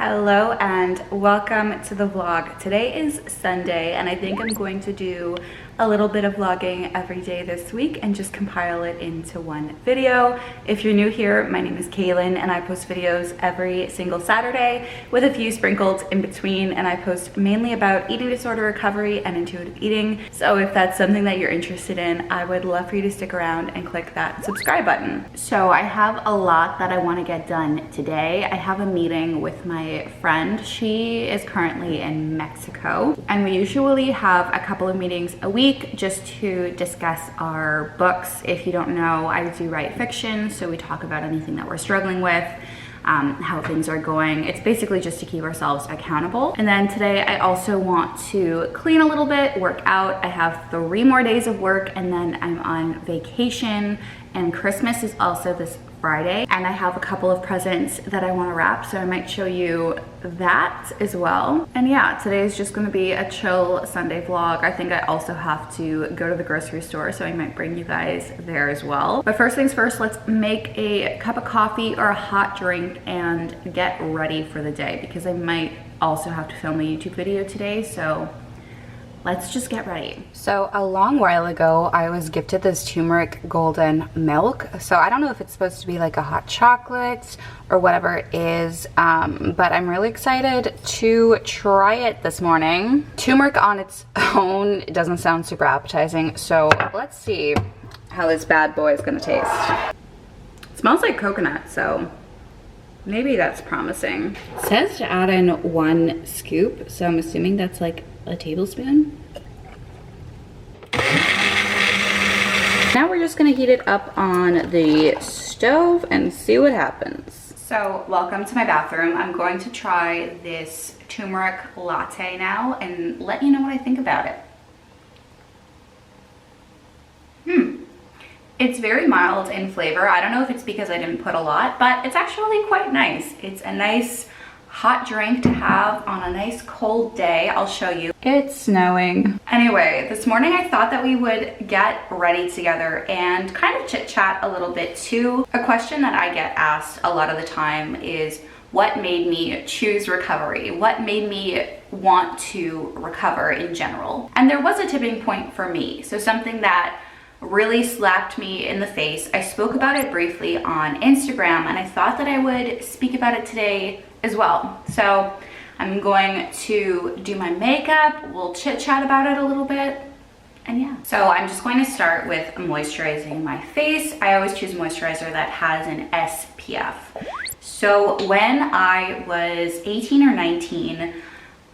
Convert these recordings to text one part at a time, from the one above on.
Hello and welcome to the vlog. Today is Sunday and I think I'm going to do a little bit of vlogging every day this week and just compile it into one video. If you're new here, my name is Kailin and I post videos every single Saturday with a few sprinkled in between, and I post mainly about eating disorder recovery and intuitive eating. So if that's something that you're interested in, I would love for you to stick around and click that subscribe button. So I have a lot that I want to get done today. I have a meeting with my friend. She is currently in Mexico and we usually have a couple of meetings a week just to discuss our books. If you don't know, I do write fiction, so we talk about anything that we're struggling with, how things are going. It's basically just to keep ourselves accountable. And then today I also want to clean a little bit, work out. I have 3 more days of work and then I'm on vacation, and Christmas is also this Friday, and I have a couple of presents that I want to wrap, so I might show you that as well. And yeah, today is just going to be a chill Sunday vlog. I think I also have to go to the grocery store, so I might bring you guys there as well. But first things first, let's make a cup of coffee or a hot drink and get ready for the day, because I might also have to film a YouTube video today, so let's just get ready. So a long while ago, I was gifted this turmeric golden milk. So I don't know if it's supposed to be like a hot chocolate or whatever it is, but I'm really excited to try it this morning. Turmeric on its own, it doesn't sound super appetizing. So let's see how this bad boy is gonna taste. It smells like coconut, so maybe that's promising. It says to add in 1 scoop, so I'm assuming that's like a tablespoon. Now we're just gonna heat it up on the stove and see what happens. So welcome to my bathroom. I'm going to try this turmeric latte now and let you know what I think about it. It's very mild in flavor. I don't know if it's because I didn't put a lot, but it's actually quite nice. It's a nice hot drink to have on a nice cold day. I'll show you. It's snowing. Anyway, this morning I thought that we would get ready together and kind of chit chat a little bit too. A question that I get asked a lot of the time is, what made me choose recovery? What made me want to recover in general? And there was a tipping point for me. So something that really slapped me in the face. I spoke about it briefly on Instagram and I thought that I would speak about it today as well. So I'm going to do my makeup, we'll chit chat about it a little bit, and yeah. So I'm just going to start with moisturizing my face. I always choose moisturizer that has an SPF. So when I was 18 or 19,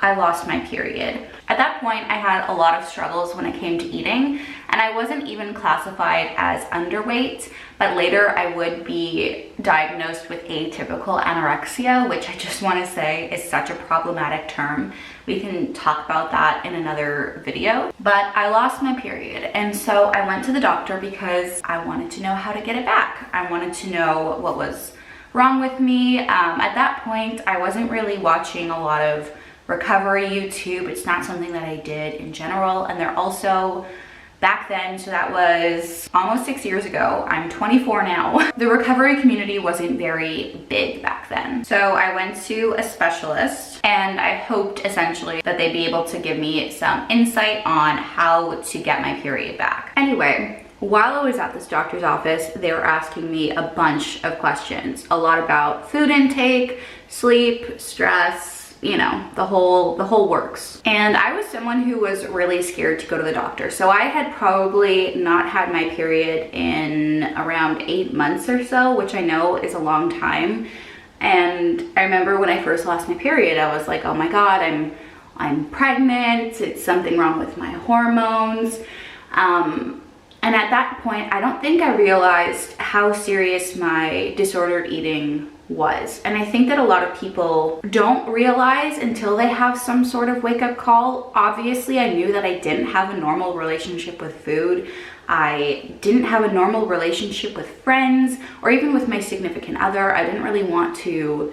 I lost my period. At that point, I had a lot of struggles when it came to eating, and I wasn't even classified as underweight, but later I would be diagnosed with atypical anorexia, which I just want to say is such a problematic term. We can talk about that in another video. But I lost my period, and so I went to the doctor because I wanted to know how to get it back. I wanted to know what was wrong with me. At that point, I wasn't really watching a lot of recovery YouTube. It's not something that I did in general, and they're also back then, so that was almost 6 years ago. I'm 24 now. The recovery community wasn't very big back then. So I went to a specialist and I hoped essentially that they'd be able to give me some insight on how to get my period back. Anyway, while I was at this doctor's office, they were asking me a bunch of questions, a lot about food intake, sleep, stress, you know, the whole works. And I was someone who was really scared to go to the doctor. So I had probably not had my period in around 8 months or so, which I know is a long time. And I remember when I first lost my period, I was like, oh my God, I'm pregnant. It's something wrong with my hormones. And at that point, I don't think I realized how serious my disordered eating was. And I think that a lot of people don't realize until they have some sort of wake-up call. Obviously, I knew that I didn't have a normal relationship with food. I didn't have a normal relationship with friends or even with my significant other. I didn't really want to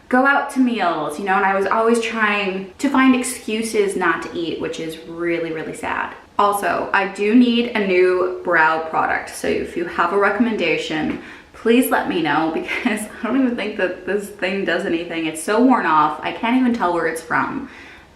go out to meals, you know, and I was always trying to find excuses not to eat, which is really, really sad. Also, I do need a new brow product. So if you have a recommendation, please let me know, because I don't even think that this thing does anything. It's so worn off. I can't even tell where it's from,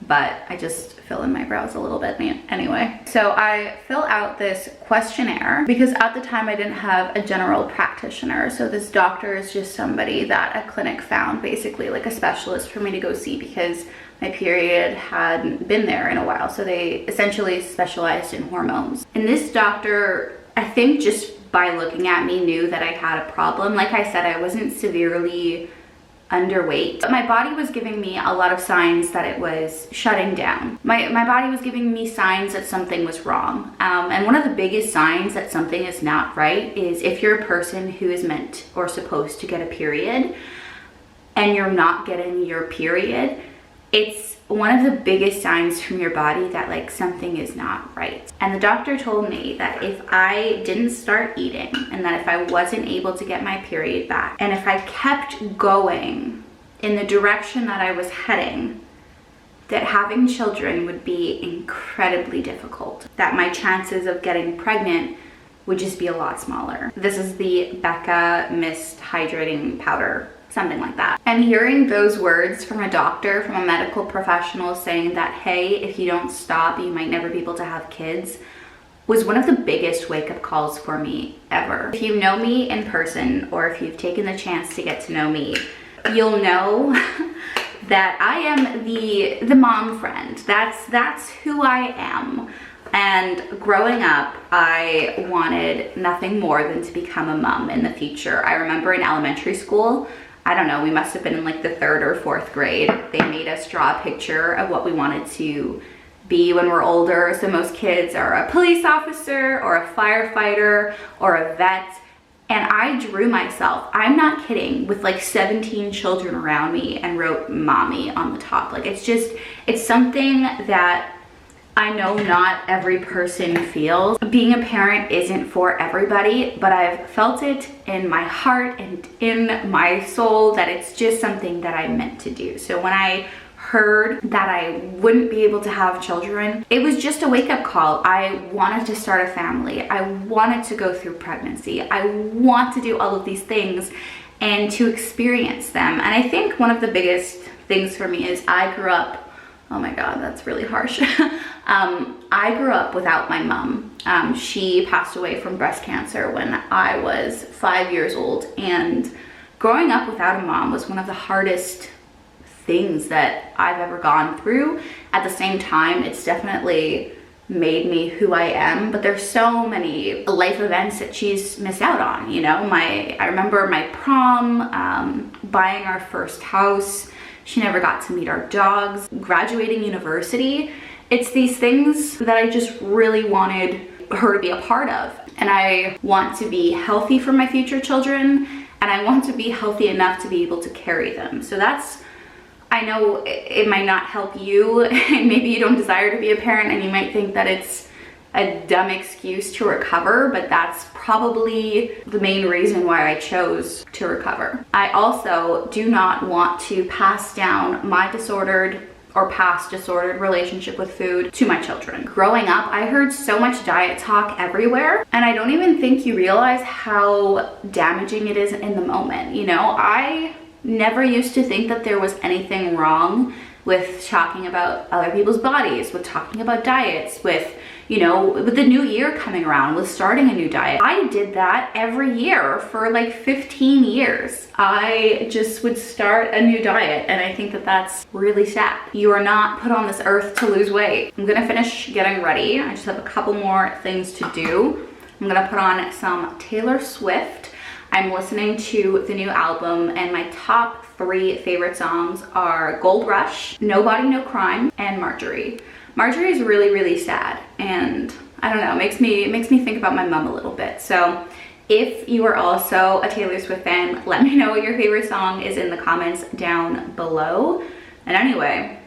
but I just fill in my brows a little bit anyway. So I fill out this questionnaire because at the time I didn't have a general practitioner. So this doctor is just somebody that a clinic found, basically like a specialist for me to go see, because my period hadn't been there in a while. So they essentially specialized in hormones. And this doctor, I think just by looking at me, knew that I had a problem. Like I said, I wasn't severely underweight, but my body was giving me a lot of signs that it was shutting down. My body was giving me signs that something was wrong. And one of the biggest signs that something is not right is if you're a person who is meant or supposed to get a period and you're not getting your period, it's one of the biggest signs from your body that like something is not right. And the doctor told me that if I didn't start eating, and that if I wasn't able to get my period back, and if I kept going in the direction that I was heading, that having children would be incredibly difficult, that my chances of getting pregnant would just be a lot smaller. This is the Becca Mist Hydrating Powder, something like that. And hearing those words from a doctor, from a medical professional saying that, hey, if you don't stop, you might never be able to have kids, was one of the biggest wake-up calls for me ever. If you know me in person, or if you've taken the chance to get to know me, you'll know that I am the mom friend. That's who I am. And growing up, I wanted nothing more than to become a mom in the future. I remember in elementary school, I don't know, we must have been in like the 3rd or 4th grade. They made us draw a picture of what we wanted to be when we're older. So most kids are a police officer or a firefighter or a vet. And I drew myself, I'm not kidding, with like 17 children around me and wrote mommy on the top. Like it's something that I know not every person feels. Being a parent isn't for everybody, but I've felt it in my heart and in my soul that it's just something that I meant to do. So when I heard that I wouldn't be able to have children, it was just a wake-up call. I wanted to start a family. I wanted to go through pregnancy. I want to do all of these things and to experience them. And I think one of the biggest things for me is I grew up, oh my God, that's really harsh. I grew up without my mom. She passed away from breast cancer when I was 5 years old. And growing up without a mom was one of the hardest things that I've ever gone through. At the same time, it's definitely made me who I am, but there's so many life events that she's missed out on, you know? I remember my prom, buying our first house. She never got to meet our dogs, graduating university. It's these things that I just really wanted her to be a part of. And I want to be healthy for my future children, and I want to be healthy enough to be able to carry them. So that's, I know it might not help you, and maybe you don't desire to be a parent and you might think that it's a dumb excuse to recover, but that's probably the main reason why I chose to recover. I also do not want to pass down my disordered or past disordered relationship with food to my children. Growing up, I heard so much diet talk everywhere, and I don't even think you realize how damaging it is in the moment. You know, I never used to think that there was anything wrong with talking about other people's bodies, with talking about diets, with, you know, with the new year coming around, with starting a new diet. I did that every year for like 15 years. I just would start a new diet, and I think that that's really sad. You are not put on this earth to lose weight. I'm gonna finish getting ready. I just have a couple more things to do. I'm gonna put on some Taylor Swift. I'm listening to the new album, and my top 3 favorite songs are Gold Rush, Nobody No Crime, and Marjorie. Marjorie is really, really sad, and I don't know, makes me think about my mom a little bit. So if you are also a Taylor Swift fan, let me know what your favorite song is in the comments down below. And anyway,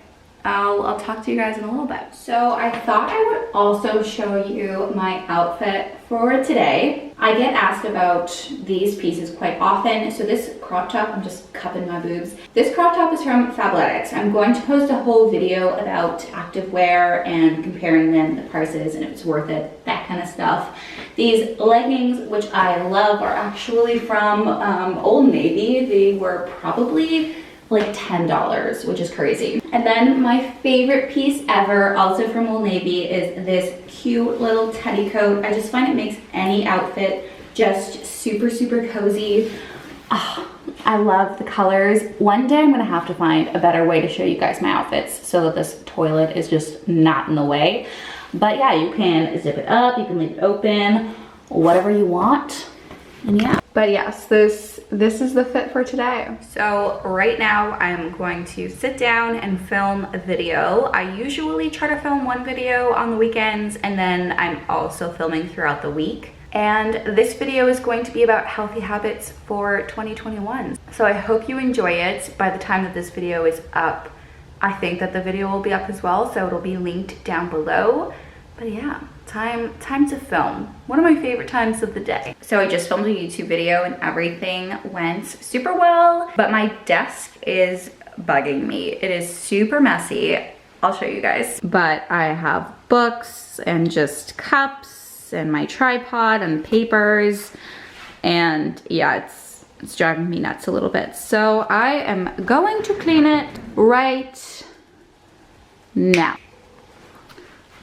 I'll talk to you guys in a little bit. So I thought I would also show you my outfit for today. I get asked about these pieces quite often. So this crop top, I'm just cupping my boobs. This crop top is from Fabletics. I'm going to post a whole video about activewear and comparing them, the prices, and if it's worth it, that kind of stuff. These leggings, which I love, are actually from Old Navy. They were probably like $10, which is crazy. And then my favorite piece ever, also from Old Navy, is this cute little teddy coat. I just find it makes any outfit just super, super cozy. Oh, I love the colors. One day I'm gonna have to find a better way to show you guys my outfits so that this toilet is just not in the way. But yeah, you can zip it up, you can leave it open, whatever you want. And yeah. But yes, this is the fit for today. So right now I'm going to sit down and film a video. I usually try to film one video on the weekends, and then I'm also filming throughout the week. And this video is going to be about healthy habits for 2021. So I hope you enjoy it. By the time that this video is up, I think that the video will be up as well, so it'll be linked down below. But yeah, time to film. One of my favorite times of the day. So I just filmed a YouTube video and everything went super well, but my desk is bugging me. It is super messy. I'll show you guys. But I have books and just cups and my tripod and papers, and yeah, it's driving me nuts a little bit. So I am going to clean it right now.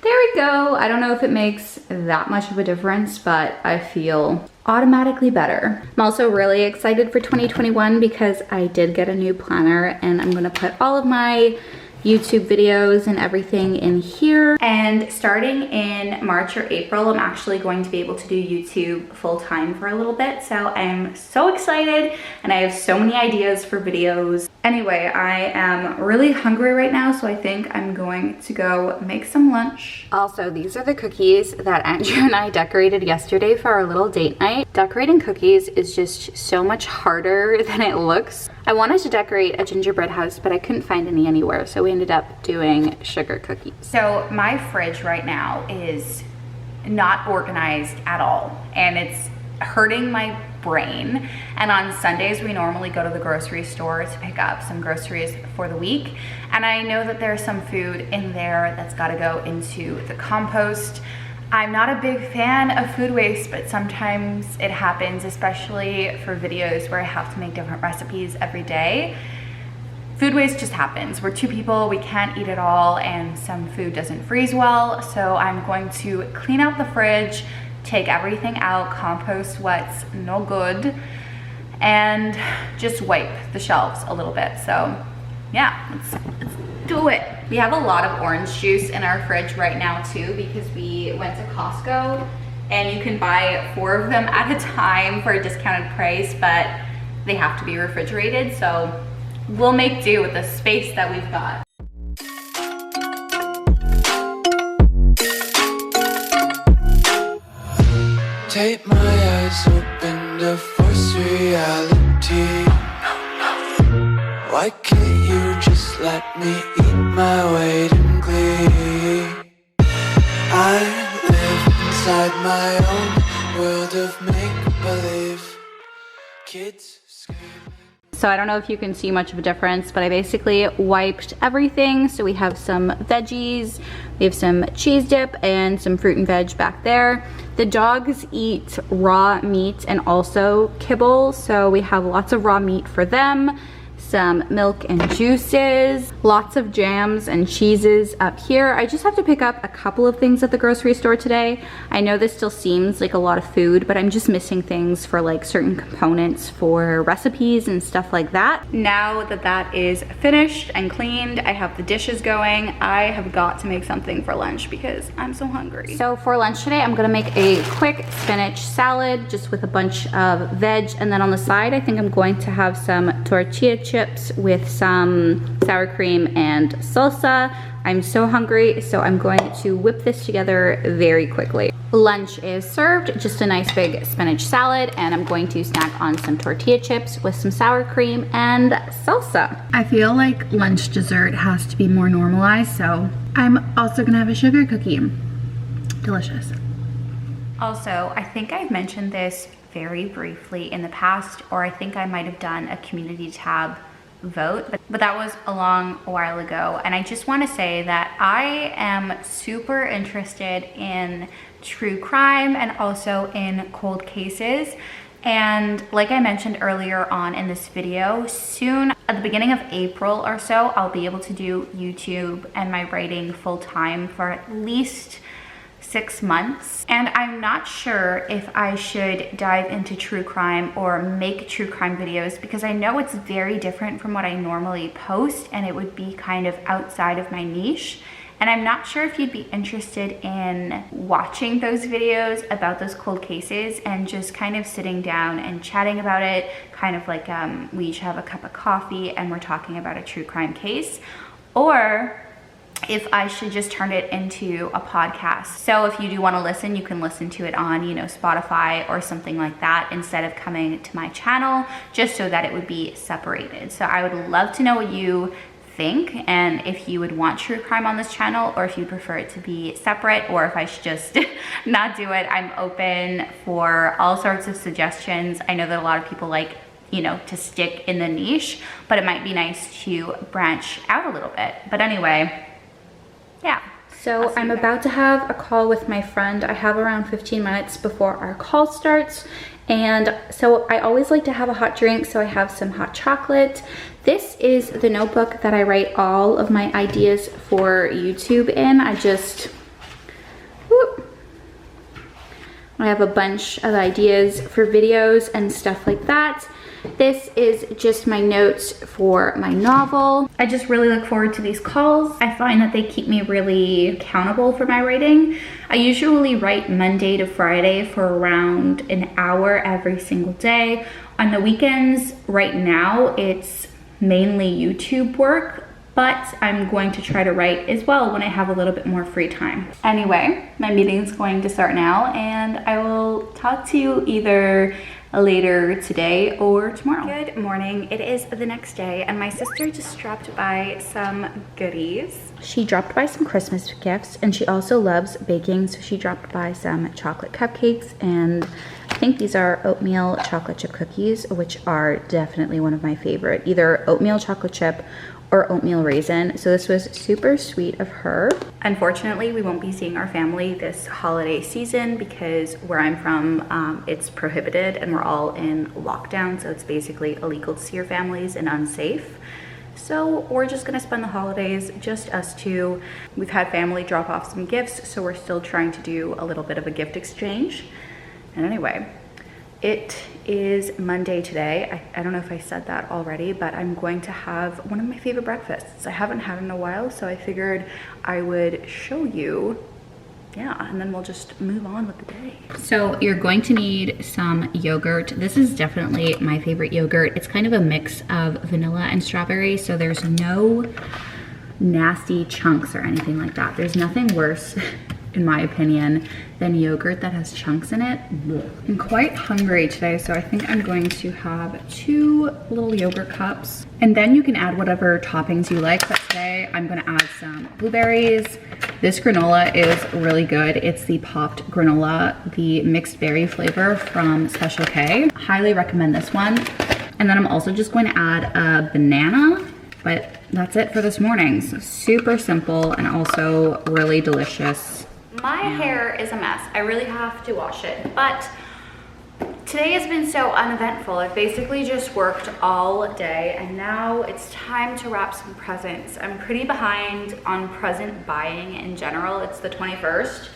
There we go. I don't know if it makes that much of a difference, but I feel automatically better. I'm also really excited for 2021 because I did get a new planner, and I'm gonna put all of my YouTube videos and everything in here. And starting in March or April, I'm actually going to be able to do YouTube full-time for a little bit. So I'm so excited, and I have so many ideas for videos. Anyway, I am really hungry right now, so I think I'm going to go make some lunch. Also, these are the cookies that Andrew and I decorated yesterday for our little date night. Decorating cookies is just so much harder than it looks. I wanted to decorate a gingerbread house, but I couldn't find any anywhere, so we ended up doing sugar cookies. So my fridge right now is not organized at all, and it's hurting my brain. And on Sundays we normally go to the grocery store to pick up some groceries for the week, and I know that there's some food in there that's got to go into the compost. I'm not a big fan of food waste, but sometimes it happens, especially for videos where I have to make different recipes every day. Food waste just happens. We're two people, we can't eat it all, and some food doesn't freeze well. So I'm going to clean out the fridge, take everything out, compost what's no good, and just wipe the shelves a little bit. So yeah, let's do it. We have a lot of orange juice in our fridge right now too, because we went to Costco and you can buy 4 of them at a time for a discounted price, but they have to be refrigerated. So we'll make do with the space that we've got. Take my eyes open to force reality. Why can't you just let me eat my weight in glee? I live inside my own world of make-believe. Kids screaming. So I don't know if you can see much of a difference, but I basically wiped everything. So we have some veggies, we have some cheese dip and some fruit and veg back there. The dogs eat raw meat and also kibble, so we have lots of raw meat for them, some milk and juices, lots of jams and cheeses up here. I just have to pick up a couple of things at the grocery store today. I know this still seems like a lot of food, but I'm just missing things for like certain components for recipes and stuff like that. Now that that is finished and cleaned, I have the dishes going. I have got to make something for lunch because I'm so hungry. So for lunch today, I'm gonna make a quick spinach salad just with a bunch of veg, and then on the side, I think I'm going to have some tortilla chips with some sour cream, and salsa. I'm so hungry, so I'm going to whip this together very quickly. Lunch is served, just a nice big spinach salad, and I'm going to snack on some tortilla chips with some sour cream and salsa. I feel like lunch dessert has to be more normalized, so I'm also gonna have a sugar cookie. Delicious. Also, I think I've mentioned this very briefly in the past, or I think I might have done a community tab vote, but that was a long while ago. And I just want to say that I am super interested in true crime and also in cold cases. And like I mentioned earlier on in this video, soon at the beginning of April or so, I'll be able to do YouTube and my writing full time for at least 6 months. And I'm not sure if I should dive into true crime or make true crime videos, because I know it's very different from what I normally post and it would be kind of outside of my niche. And I'm not sure if you'd be interested in watching those videos about those cold cases and just kind of sitting down and chatting about it, kind of like we each have a cup of coffee and we're talking about a true crime case, or if I should just turn it into a podcast. So if you do want to listen, you can listen to it on, you know, Spotify or something like that instead of coming to my channel, just so that it would be separated. So I would love to know what you think, and if you would want true crime on this channel, or if you prefer it to be separate, or if I should just not do it. I'm open for all sorts of suggestions. I know that a lot of people like, you know, to stick in the niche, but it might be nice to branch out a little bit. But anyway, yeah. So I'm about to have a call with my friend. I have around 15 minutes before our call starts. And so I always like to have a hot drink, so I have some hot chocolate. This is the notebook that I write all of my ideas for YouTube in. I have a bunch of ideas for videos and stuff like that. This is just my notes for my novel. I just really look forward to these calls. I find that they keep me really accountable for my writing. I usually write Monday to Friday for around an hour every single day. On the weekends, right now, it's mainly YouTube work, but I'm going to try to write as well when I have a little bit more free time. Anyway, my meeting is going to start now, and I will talk to you either later today or tomorrow. Good morning. It is the next day, and my sister just dropped by some goodies. She dropped by some Christmas gifts, and she also loves baking, so she dropped by some chocolate cupcakes, and I think these are oatmeal chocolate chip cookies, which are definitely one of my favorite, either oatmeal chocolate chip or oatmeal raisin. So this was super sweet of her. Unfortunately, we won't be seeing our family this holiday season because where I'm from, it's prohibited and we're all in lockdown. So it's basically illegal to see your families and unsafe. So we're just gonna spend the holidays, just us two. We've had family drop off some gifts, so we're still trying to do a little bit of a gift exchange. And anyway, it is Monday today. I don't know if I said that already, but I'm going to have one of my favorite breakfasts. I haven't had in a while, so I figured I would show you. Yeah, and then we'll just move on with the day. So you're going to need some yogurt. This is definitely my favorite yogurt. It's kind of a mix of vanilla and strawberry, so there's no nasty chunks or anything like that. There's nothing worse, in my opinion, than yogurt that has chunks in it. I'm quite hungry today, so I think I'm going to have 2 little yogurt cups. And then you can add whatever toppings you like, but today I'm gonna add some blueberries. This granola is really good. It's the popped granola, the mixed berry flavor from Special K. Highly recommend this one. And then I'm also just going to add a banana, but that's it for this morning. So super simple and also really delicious. My hair is a mess. I really have to wash it, but today has been so uneventful. I've basically just worked all day, and now it's time to wrap some presents. I'm pretty behind on present buying in general. It's the 21st,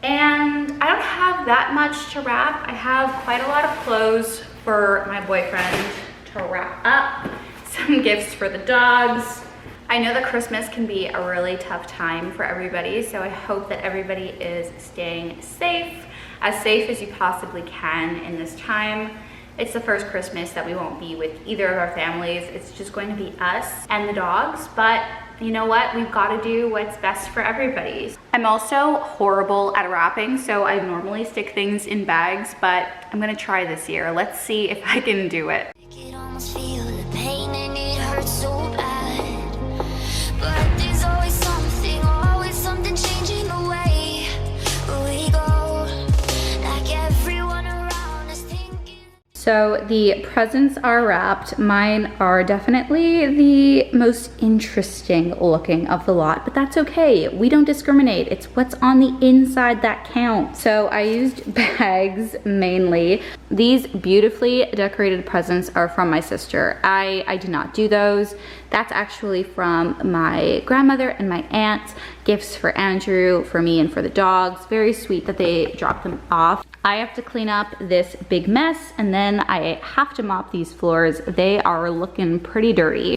and I don't have that much to wrap. I have quite a lot of clothes for my boyfriend to wrap up, some gifts for the dogs. I know that Christmas can be a really tough time for everybody, so I hope that everybody is staying safe as you possibly can in this time. It's the first Christmas that we won't be with either of our families. It's just going to be us and the dogs, but you know what? We've got to do what's best for everybody. I'm also horrible at wrapping, so I normally stick things in bags, but I'm gonna try this year. Let's see if I can do it. I can almost feel the pain and it hurts so bad. But there's always something changing the way we go. Like everyone around us thinking. So the presents are wrapped. Mine are definitely the most interesting looking of the lot, but that's okay. We don't discriminate. It's what's on the inside that counts. So I used bags mainly. These beautifully decorated presents are from my sister. I did not do those. That's actually from my grandmother and my aunt. Gifts for Andrew, for me, and for the dogs. Very sweet that they dropped them off. I have to clean up this big mess, and then I have to mop these floors. They are looking pretty dirty.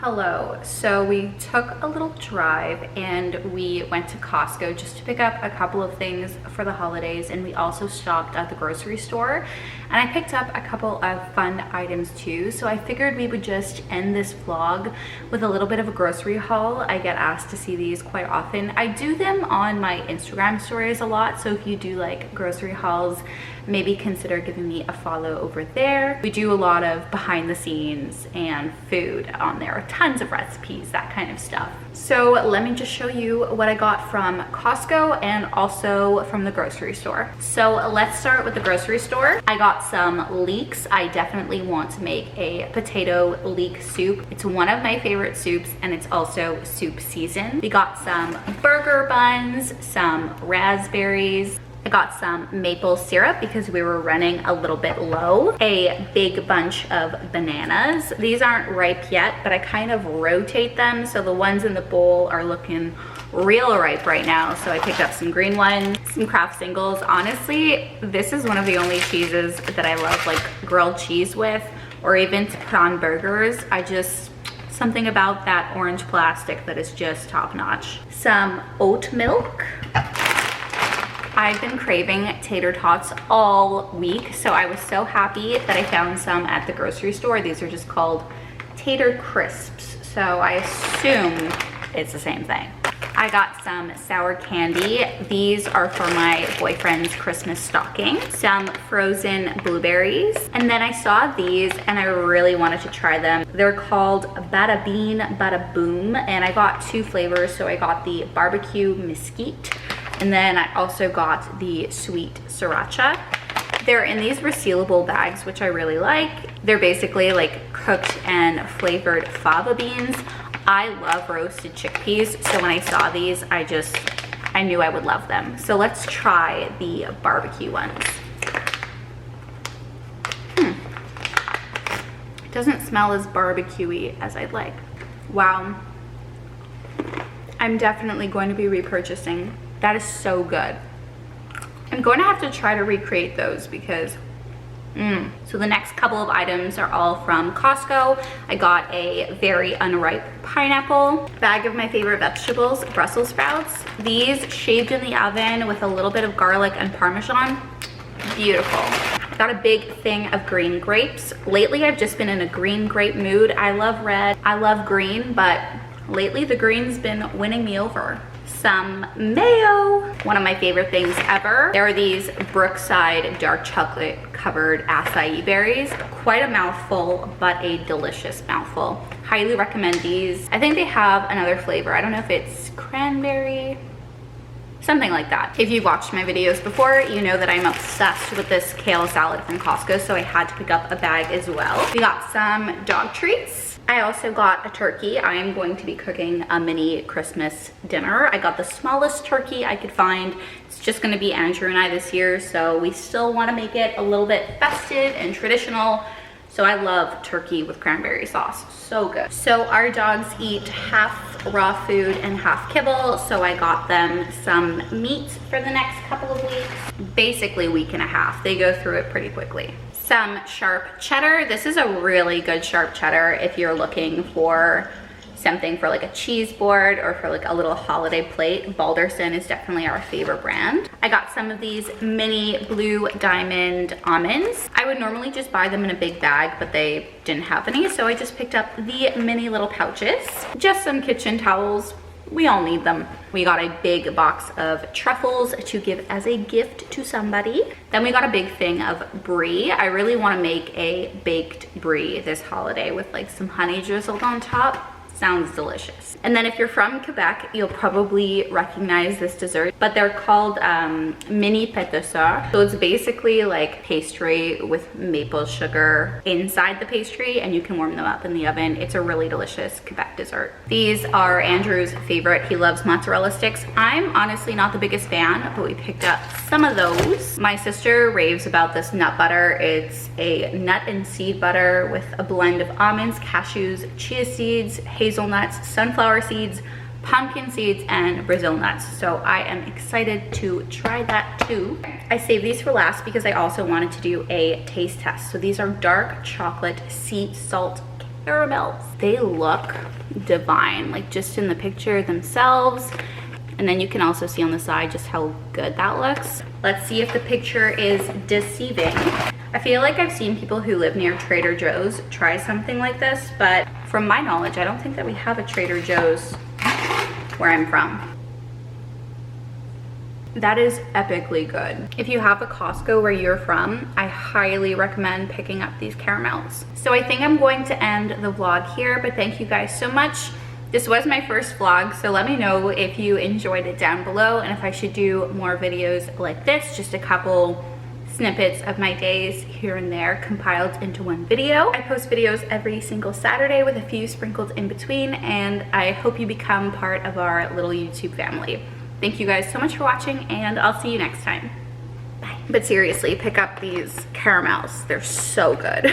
Hello, so we took a little drive and we went to Costco just to pick up a couple of things for the holidays, and we also stopped at the grocery store and I picked up a couple of fun items too. So I figured we would just end this vlog with a little bit of a grocery haul. I get asked to see these quite often. I do them on my Instagram stories a lot, so if you do like grocery hauls, maybe consider giving me a follow over there. We do a lot of behind the scenes and food on there, tons of recipes, that kind of stuff. So let me just show you what I got from Costco and also from the grocery store. So let's start with the grocery store. I got some leeks. I definitely want to make a potato leek soup. It's one of my favorite soups and it's also soup season. We got some burger buns, some raspberries. I got some maple syrup because we were running a little bit low. A big bunch of bananas. These aren't ripe yet, but I kind of rotate them, so the ones in the bowl are looking real ripe right now. So I picked up some green ones, some Kraft singles. Honestly, this is one of the only cheeses that I love like grilled cheese with, or even to put on burgers. Something about that orange plastic that is just top notch. Some oat milk. I've been craving tater tots all week, so I was so happy that I found some at the grocery store. These are just called tater crisps, so I assume it's the same thing. I got some sour candy. These are for my boyfriend's Christmas stocking. Some frozen blueberries. And then I saw these and I really wanted to try them. They're called Bada Bean Bada Boom, and I got two flavors. So I got the barbecue mesquite, and then I also got the sweet sriracha. They're in these resealable bags, which I really like. They're basically like cooked and flavored fava beans. I love roasted chickpeas, so when I saw these, I knew I would love them. So let's try the barbecue ones. It doesn't smell as barbecue-y as I'd like. Wow. I'm definitely going to be repurchasing. That is so good. I'm going to have to try to recreate those because So the next couple of items are all from Costco. I got a very unripe pineapple, bag of my favorite vegetables, Brussels sprouts. These shaved in the oven with a little bit of garlic and Parmesan. Beautiful. Got a big thing of green grapes. Lately I've just been in a green grape mood. I love red, I love green, but lately the green's been winning me over. Some mayo, one of my favorite things ever. There are these Brookside dark chocolate covered acai berries. Quite a mouthful, but a delicious mouthful. Highly recommend these. I think they have another flavor. I don't know if it's cranberry. something like that. If you've watched my videos before, you know that I'm obsessed with this kale salad from Costco, so I had to pick up a bag as well. We got some dog treats. I also got a turkey. I am going to be cooking a mini Christmas dinner. I got the smallest turkey I could find. It's just gonna be Andrew and I this year, so we still wanna make it a little bit festive and traditional. So I love turkey with cranberry sauce, so good. So our dogs eat half raw food and half kibble, so I got them some meat for the next couple of weeks. Basically a week and a half. They go through it pretty quickly. Some sharp cheddar. This is a really good sharp cheddar if you're looking for something for like a cheese board or for like a little holiday plate. Balderson is definitely our favorite brand. I got some of these mini blue diamond almonds. I would normally just buy them in a big bag, but they didn't have any, so I just picked up the mini little pouches. Just some kitchen towels. We all need them. We got a big box of truffles to give as a gift to somebody. Then we got a big thing of brie. I really want to make a baked brie this holiday with like some honey drizzled on top. Sounds delicious. And then if you're from Quebec, you'll probably recognize this dessert, but they're called mini pétisseurs. So it's basically like pastry with maple sugar inside the pastry, and you can warm them up in the oven. It's a really delicious Quebec dessert. These are Andrew's favorite. He loves mozzarella sticks. I'm honestly not the biggest fan, but we picked up some of those. My sister raves about this nut butter. It's a nut and seed butter with a blend of almonds, cashews, chia seeds, hazelnuts, sunflower seeds, pumpkin seeds, and Brazil nuts. So I am excited to try that too. I saved these for last because I also wanted to do a taste test. So these are dark chocolate sea salt caramels. They look divine, like just in the picture themselves. And then you can also see on the side just how good that looks. Let's see if the picture is deceiving. I feel like I've seen people who live near Trader Joe's try something like this, but from my knowledge, I don't think that we have a Trader Joe's where I'm from. That is epically good. If you have a Costco where you're from, I highly recommend picking up these caramels. So I think I'm going to end the vlog here, but thank you guys so much. This was my first vlog, so let me know if you enjoyed it down below and if I should do more videos like this, just a couple snippets of my days here and there compiled into one video. I post videos every single Saturday with a few sprinkled in between, and I hope you become part of our little YouTube family. Thank you guys so much for watching, and I'll see you next time. Bye. But seriously, pick up these caramels. They're so good.